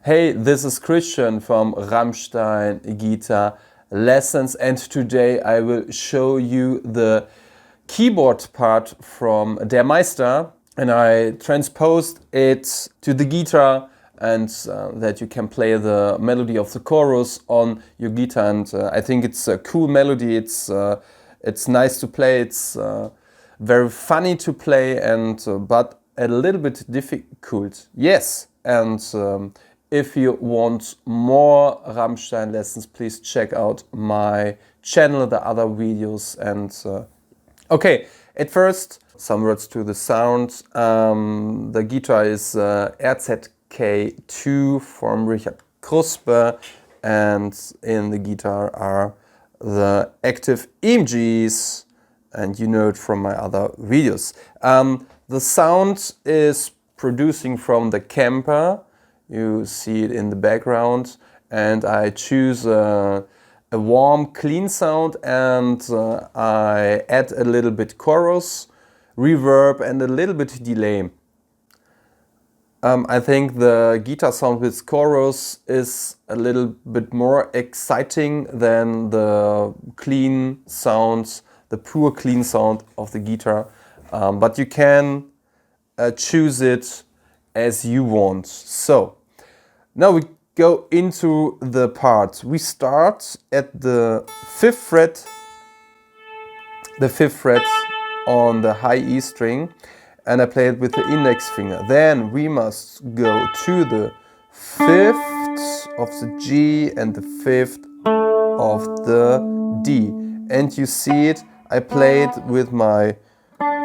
Hey, this is Christian from Rammstein Guitar Lessons, and today I will show you the keyboard part from Der Meister, and I transposed it to the guitar, and that you can play the melody of the chorus on your guitar. And I think it's a cool melody. It's nice to play. It's very funny to play, and but a little bit difficult. Yes, and if you want more Rammstein lessons, please check out my channel, the other videos. And okay, at first, some words to the sound. The guitar is RZK-I from Richard Kruspe, and in the guitar are the active EMGs, and you know it from my other videos. The sound is producing from the Kemper. You see it in the background, and I choose a warm, clean sound, and I add a little bit chorus, reverb, and a little bit delay. I think the guitar sound with chorus is a little bit more exciting than the clean sounds, the pure clean sound of the guitar, but you can choose it as you want. So now we go into the part. We start at the fifth fret on the high E string, and I play it with the index finger. Then we must go to the fifth of the G and the fifth of the D. And you see it, I play it with my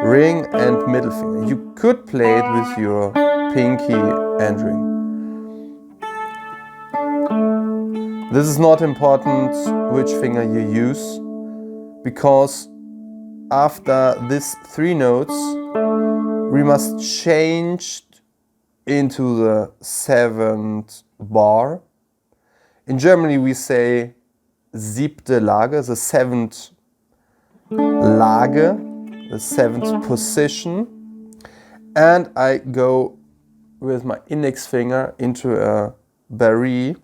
ring and middle finger. You could play it with your pinky and ring. This is not important which finger you use, because after these three notes we must change into the seventh bar. In Germany we say siebte Lage, the seventh Lage, the seventh position, and I go with my index finger into a barré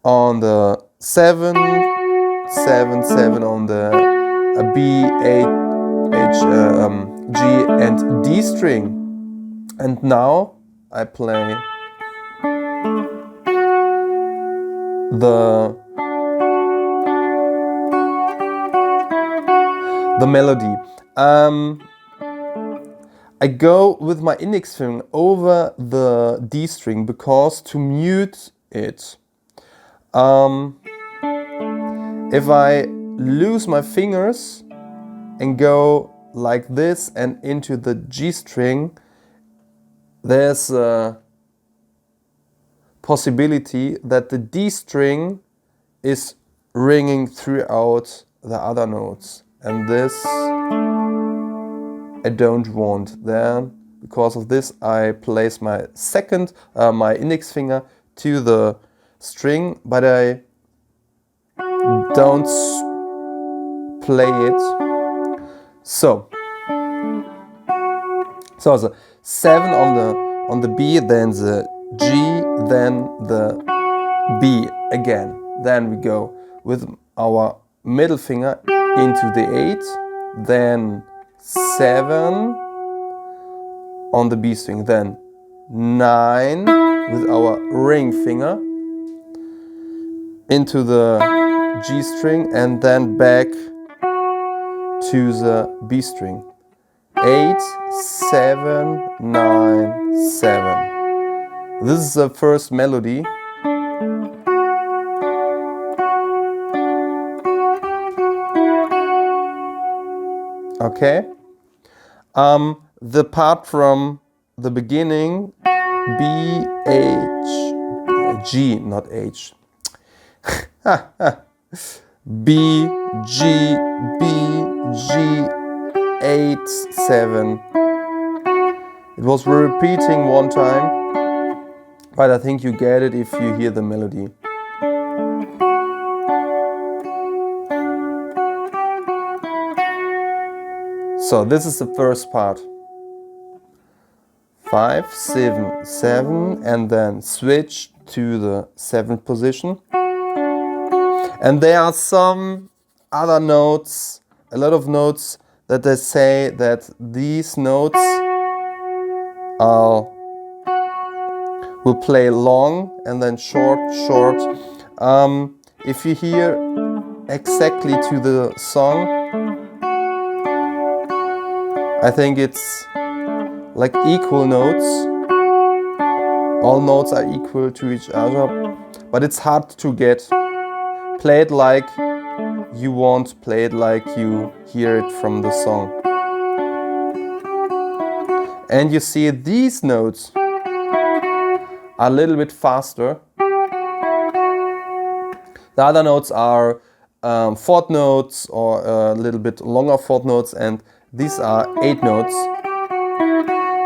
on the 7, 7, 7 on the B, H, G and D string. And now I play the melody. I go with my index finger over the D string, because to mute it, if I lose my fingers and go like this and into the G string, there's a possibility that the D string is ringing throughout the other notes, and this I don't want. Then because of this I place my my index finger to the string, but I don't play it. So the 7 on the B, then the G, then the B again. Then we go with our middle finger into the 8, then 7 on the B string, then 9 with our ring finger into the G string, and then back to the B string. 8, 7, 9, 7. This is the first melody. Okay. The part from the beginning, B, H, G, not H. B, G, B, G, 8, 7. It was repeating one time, but I think you get it if you hear the melody. So this is the first part. 5, 7, 7, and then switch to the 7th position. And there are some other notes, a lot of notes that they say that these notes will play long and then short, short. If you hear exactly to the song, I think it's like equal notes. All notes are equal to each other, but it's hard to get. Play it like you want, play it like you hear it from the song. And you see these notes are a little bit faster. The other notes are fourth notes or a little bit longer fourth notes, and these are 8 notes.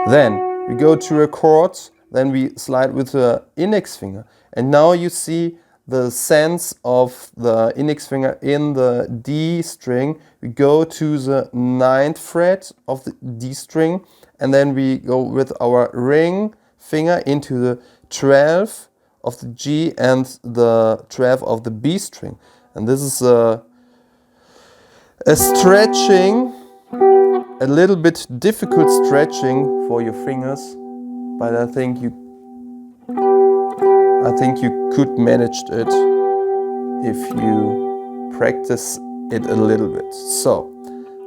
Then we go to a chord, then we slide with the index finger, and now you see the sense of the index finger in the D string. We go to the 9th fret of the D string, and then we go with our ring finger into the 12th of the G and the 12th of the B string. And this is a stretching, a little bit difficult stretching for your fingers, but I think you could manage it if you practice it a little bit. So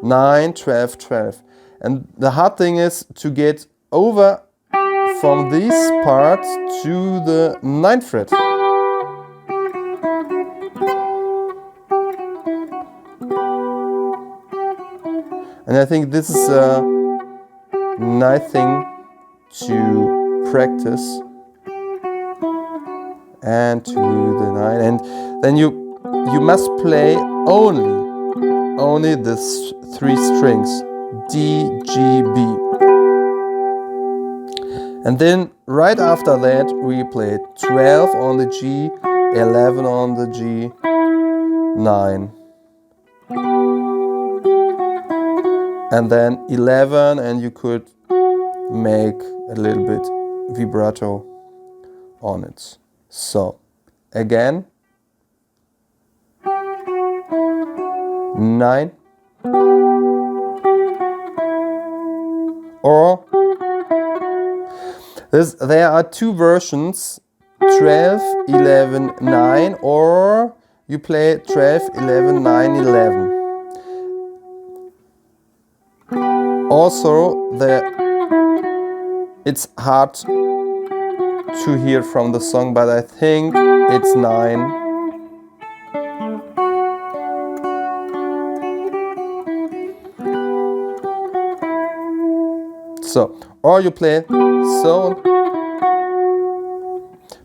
9, 12, 12. And the hard thing is to get over from this part to the 9th fret. And I think this is a nice thing to practice. And to the 9, and then you must play only these 3 strings, D, G, B. And then right after that we play 12 on the G, 11 on the G, 9. And then 11, and you could make a little bit vibrato on it. So, again, 9, or there are 2 versions, 12, 11, 9, or you play 12, 11, 9, 11. Also, it's hard to hear from the song, but I think it's 9. So, or you play so,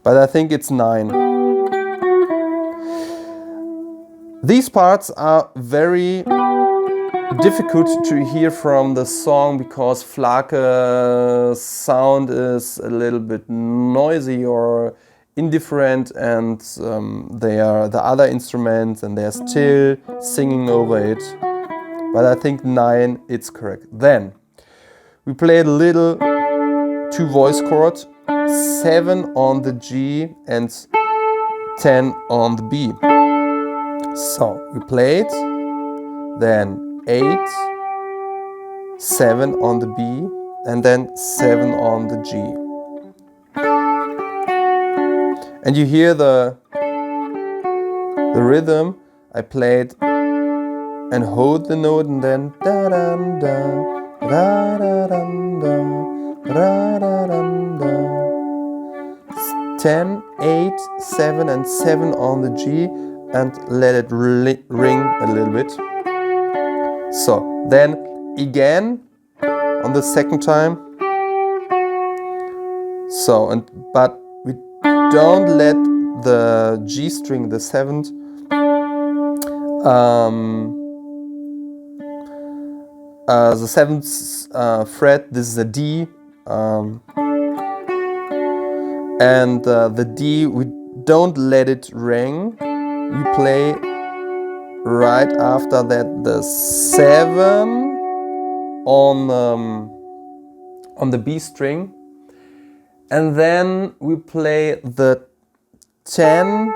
but I think it's 9. These parts are very difficult to hear from the song because Flake sound is a little bit noisy or indifferent, and they are the other instruments and they're still singing over it. But I think 9, it's correct. Then we play a little 2 voice chord, 7 on the G and 10 on the B. So we play it, then 8, 7 on the B, and then 7 on the G. And you hear the rhythm. I played and hold the note, and then da da da da da da da da da. 10, 8, 7, and 7 on the G, and let it ring a little bit. So then again on the second time. So, but we don't let the G string, the 7th, the 7th fret. This is a D, and the D, we don't let it ring. We play right after that the 7 on the B string, And then we play the 10,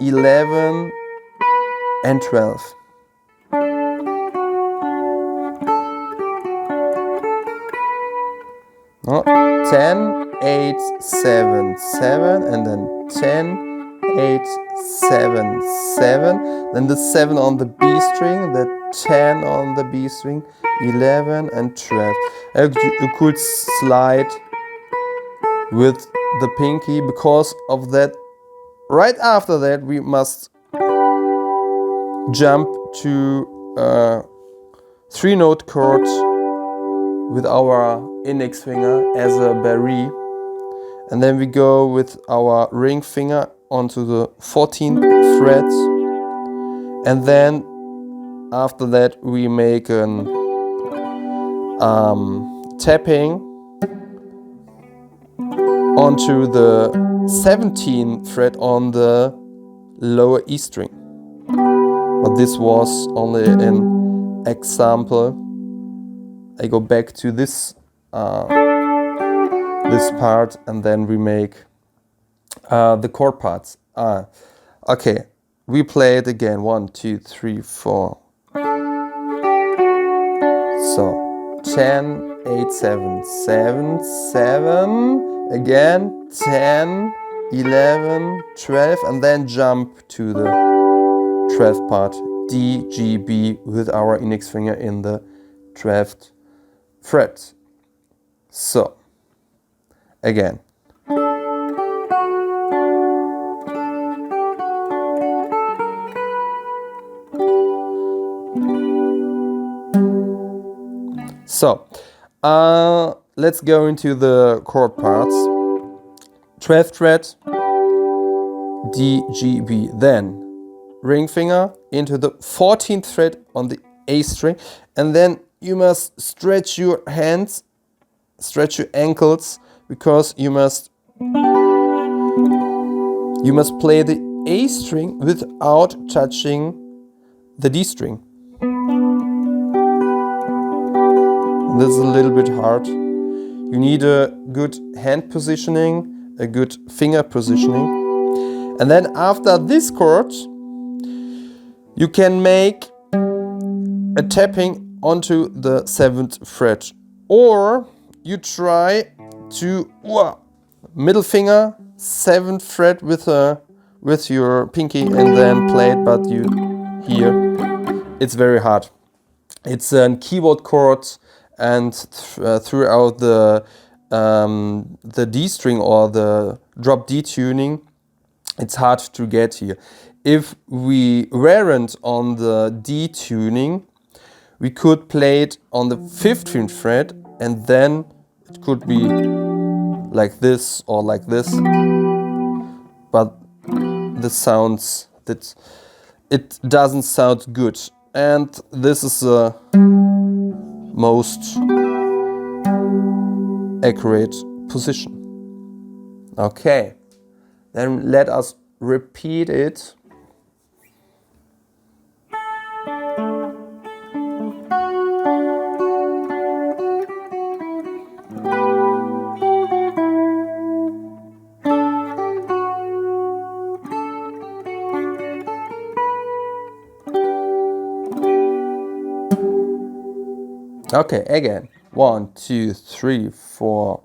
11 and 12. No, 10, 8, 7, 7, and then 10, 8, 7, 7. Then the 7 on the B string, the 10 on the B string, 11 and 12. You could slide with the pinky because of that. Right after that, we must jump to 3-note chord with our index finger as a barré, and then we go with our ring finger onto the 14th fret, and then after that we make an tapping onto the 17th fret on the lower E string. But this was only an example. I go back to this this part, and then we make the chord parts. Okay, we play it again. 1, 2, 3, 4. So 10, 8, 7, 7, 7. Again 10, 11, 12, and then jump to the 12th part. D, G, B with our index finger in the 12th fret. So, again. So, let's go into the chord parts. 12th fret, D, G, B. Then ring finger into the 14th fret on the A string, and then you must stretch your hands, stretch your ankles, because you must play the A string without touching the D string. This is a little bit hard. You need a good hand positioning, a good finger positioning. And then after this chord, you can make a tapping onto the 7th fret. Or you try to middle finger, 7th fret with your pinky, and then play it, but you hear it's very hard. It's a keyboard chord, and throughout the D string or the drop D tuning, it's hard to get here. If we weren't on the D tuning, we could play it on the 15th fret, and then it could be like this or like this. But this sounds that it doesn't sound good, and this is the most accurate position. Okay, then let us repeat it. Okay, again. 1, 2, 3, 4.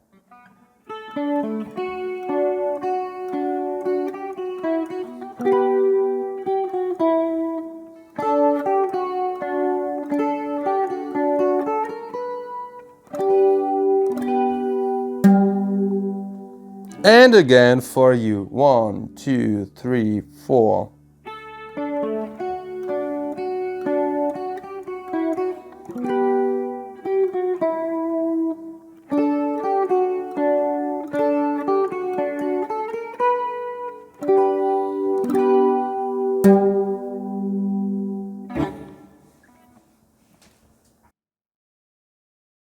And again for you. 1, 2, 3, 4.